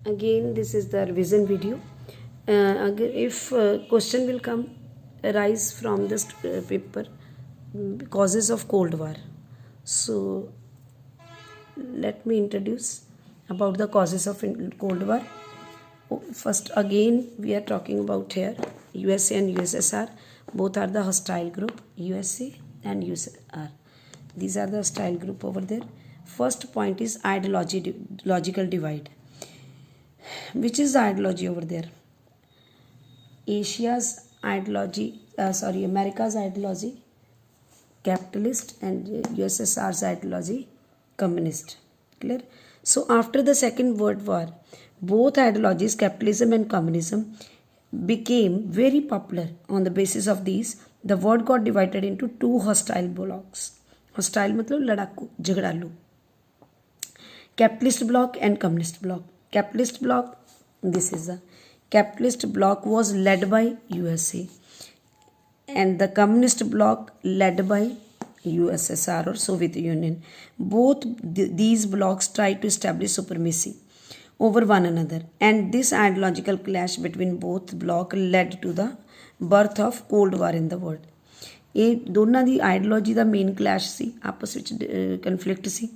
Again, this is the revision video. If question will come arise from this paper, causes of Cold War. So let me introduce about the causes of Cold War. First, again, we are talking about here USA and USSR. Both are the hostile group, USA and USSR. These are the hostile group over there. First point is ideological divide. Which is the ideology over there? Asia's ideology, America's ideology, capitalist, and USSR's ideology, communist. Clear? So after the Second World War, both ideologies, capitalism and communism, became very popular. On the basis of these, the world got divided into two hostile blocks. Hostile मतलब लड़ाकू, झगड़ालू. Capitalist bloc and communist bloc. Capitalist bloc, this is the capitalist bloc was led by USA, and the communist bloc led by USSR or Soviet Union. Both these blocs tried to establish supremacy over one another, and this ideological clash between both blocs led to the birth of Cold War in the world. ਇਹ ਦੋਨਾਂ ਦੀ ideology ਦਾ main clash ਸੀ, ਆਪਸ ਵਿੱਚ conflict ਸੀ,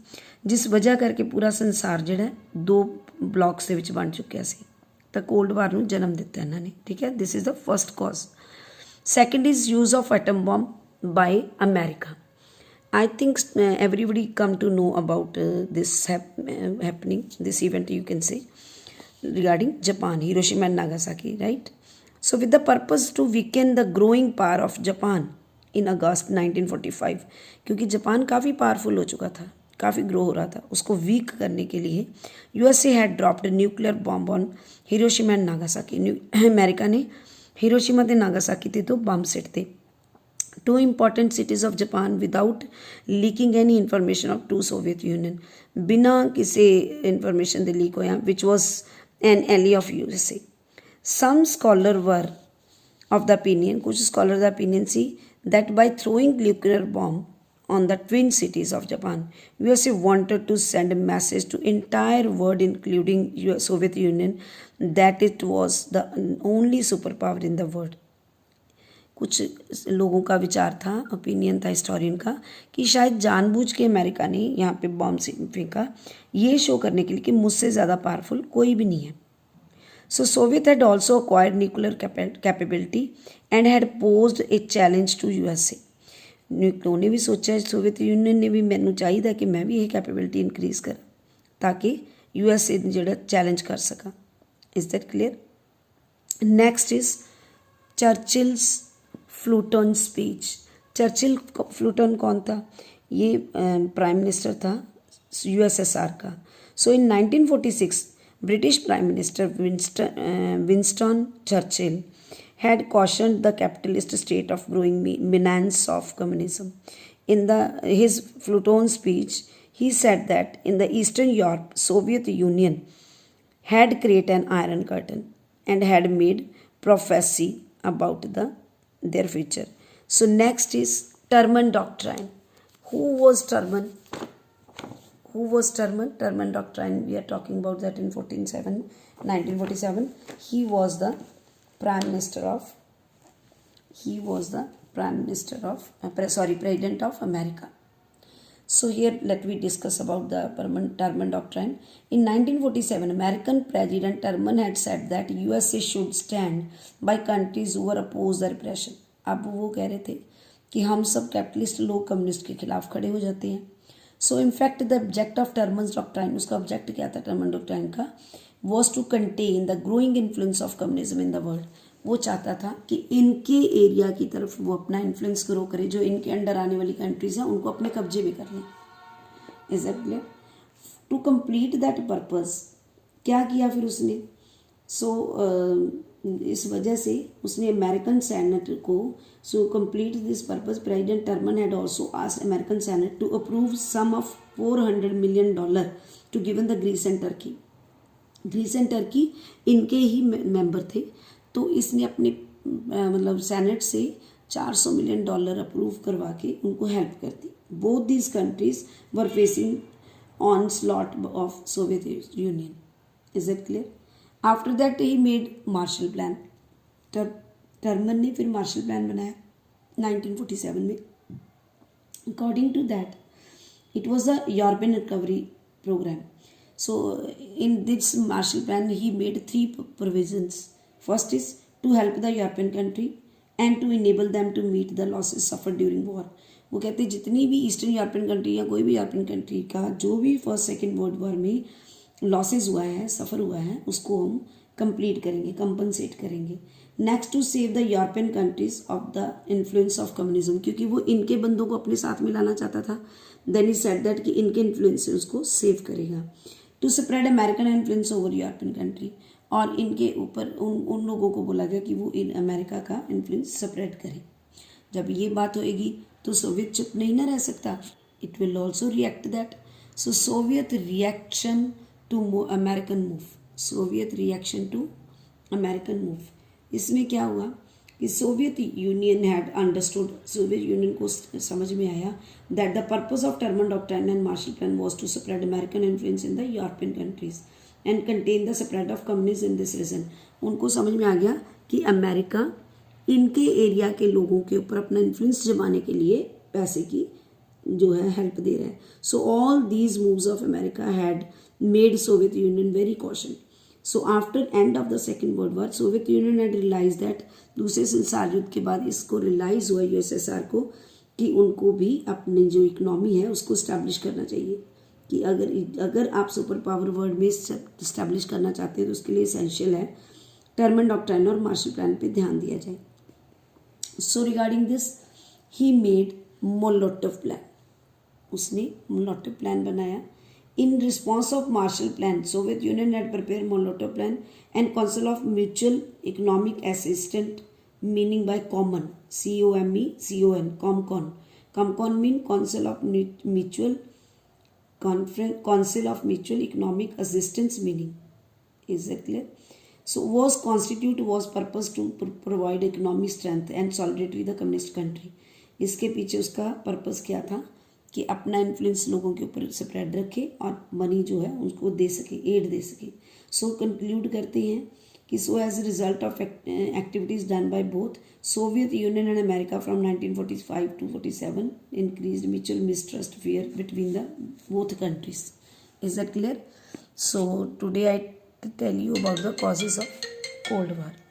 ਜਿਸ ਵਜ੍ਹਾ ਕਰਕੇ ਪੂਰਾ ਸੰਸਾਰ ਜਿਹੜਾ ਦੋ ਬਲੌਕਸ ਦੇ ਵਿੱਚ ਬਣ ਚੁੱਕਿਆ ਸੀ, ਤਾਂ ਕੋਲਡ ਵਾਰ ਨੂੰ ਜਨਮ ਦਿੱਤਾ ਇਹਨਾਂ ਨੇ. ਠੀਕ ਹੈ, this is the first cause. Second is use of atom bomb by America. I think everybody come to know about this happening, this event you can say, regarding Japan, Hiroshima and Nagasaki, right? So with the purpose to weaken the growing power of Japan in August 1945, क्योंकि Japan काफ़ी powerful हो चुका था, काफ़ी grow हो रहा था, उसको वीक करने के लिए USA had dropped a nuclear bomb on Hiroshima and Nagasaki. America ने हिरोशिमा ते नागासाकी ते दो बम सिट थे, two important cities of Japan, without leaking any information of two Soviet Union. बिना किसी information दे leak होया, which was an ally of USA. Some scholar were of the opinion, कुछ scholar the opinion C, that by throwing nuclear bomb on the twin cities of Japan, USA wanted to send a message to entire world, including Soviet Union, that it was the only superpower in the world. कुछ लोगों का विचार था, opinion था historian का, कि शायद जानबूझ के अमेरिका ने यहाँ पे बॉम्ब फेंका ये शो करने के लिए कि मुझसे ज़्यादा पावरफुल कोई भी नहीं है. So Soviet had also acquired nuclear capability and had posed a challenge to USA. उन्होंने भी सोचा, सोवियत यूनियन ने भी, मैनू चाहिए कि मैं भी ये कैपेबिलिटी इनक्रीज करा ताकि USA जो चैलेंज कर सका. Is that clear? Next is Churchill's Fulton speech. Churchill Fulton कौन था? ये प्राइम मिनिस्टर था USSR का. So in 1946 British prime minister Winston Churchill had cautioned the capitalist state of growing menace of communism. In his Fluton speech, he said that in the Eastern Europe, Soviet Union had created an Iron Curtain and had made prophecy about their future. So next is Truman Doctrine. Who was Truman? Truman Doctrine, we are talking about that in 1947. He was the President of America. So here let me discuss about the Truman Doctrine. In 1947, American President Truman had said that USA should stand by countries who were opposed the repression. अब वो कह रहे थे कि हम सब capitalist लोग communist के खिलाफ खड़े हो जाते हैं. So in fact the object of Truman's doctrine, उसका ऑब्जेक्ट क्या था टर्मन डॉक्ट्राइन का? Was to contain the growing influence of communism in the world. वो चाहता था कि इनके एरिया की तरफ वो अपना इन्फ्लुएंस ग्रो करे, जो इनके अंडर आने वाली कंट्रीज हैं उनको अपने कब्जे में कर लें. Is that clear? To complete that purpose क्या किया फिर उसने? इस वजह से उसने अमेरिकन सेनेट को, so complete this purpose President Truman had also asked American senate to approve some of $400 million to given the Greece and Turkey. Greece and Turkey इनके ही मेंबर थे, तो इसने अपने मतलब सेनेट से $400 million अप्रूव करवा के उनको हेल्प कर दी. Both these countries were facing onslaught of Soviet Union. Is it clear? After that he made Marshall plan. Truman ने फिर मार्शल प्लान बनाया 1947 में। According to that it was a European recovery program. So in this Marshall Plan he made three provisions. First is to help the European country and to enable them to meet the losses suffered during war. वो कहते जितनी भी eastern European country या कोई भी European country का जो भी फर्स्ट सेकेंड वर्ल्ड वॉर में लॉसेज हुआ है, सफ़र हुआ है, उसको हम कंप्लीट करेंगे, कंपनसेट करेंगे। Next to save the European countries of the influence of communism, क्योंकि वो इनके बंदों को अपने साथ में लाना चाहता था। देन ही सेड दैट कि इनके इन्फ्लुएंस से उसको सेव करेगा। To spread American influence over European country, और इनके ऊपर उन लोगों को बोला गया कि वो इन अमेरिका का इन्फ्लुएंस स्प्रेड करें। जब ये बात होएगी तो सोवियत चुप नहीं ना रह सकता, it will also react that. So Soviet reaction to American move, Soviet reaction to American move, इसमें क्या हुआ कि Soviet Union had understood, Soviet Union को समझ में आया that the purpose of Truman doctrine and Marshall plan was to spread American influence in the European countries and contain the spread of communism in this region. उनको समझ में आ गया कि America इनके एरिया के लोगों के ऊपर अपना इन्फ्लुएंस जमाने के लिए पैसे की जो है हेल्प दे रहा है। So all these moves of America had made Soviet Union very caution. So after end of the second world war Soviet Union had realise that, दूसरे संसार युद्ध के बाद इसको रियलाइज हुआ यूएसएसआर को कि उनको भी अपनी जो इकोनॉमी है उसको इस्टेब्लिश करना चाहिए, कि अगर आप सुपर पावर वर्ल्ड में इस्टेब्लिश करना चाहते हैं तो उसके लिए एसेंशियल है टर्मन डॉक्ट्राइन और मार्शल प्लान पे ध्यान दिया जाए। So regarding this he made Molotov plan, उसने मोलोटोव प्लान बनाया। In response of Marshall Plan, Soviet Union had prepared Molotov Plan and Council of Mutual Economic Assistance, meaning by common, COMECON, COMCON. COMCON mean Council of Mutual Council of Mutual Economic Assistance meaning. Is that clear? So was purpose to provide economic strength and solidarity the communist country. इसके पीछे उसका purpose क्या था कि अपना influence लोगों के ऊपर स्प्रेड रखे और मनी जो है उनको दे सके, एड दे सके। सो कंक्लूड करते हैं कि so as a result of activities done by both Soviet Union and America from 1945 to 47 increased mutual mistrust fear between the both countries. Is that clear? So today I tell you about the causes of cold war.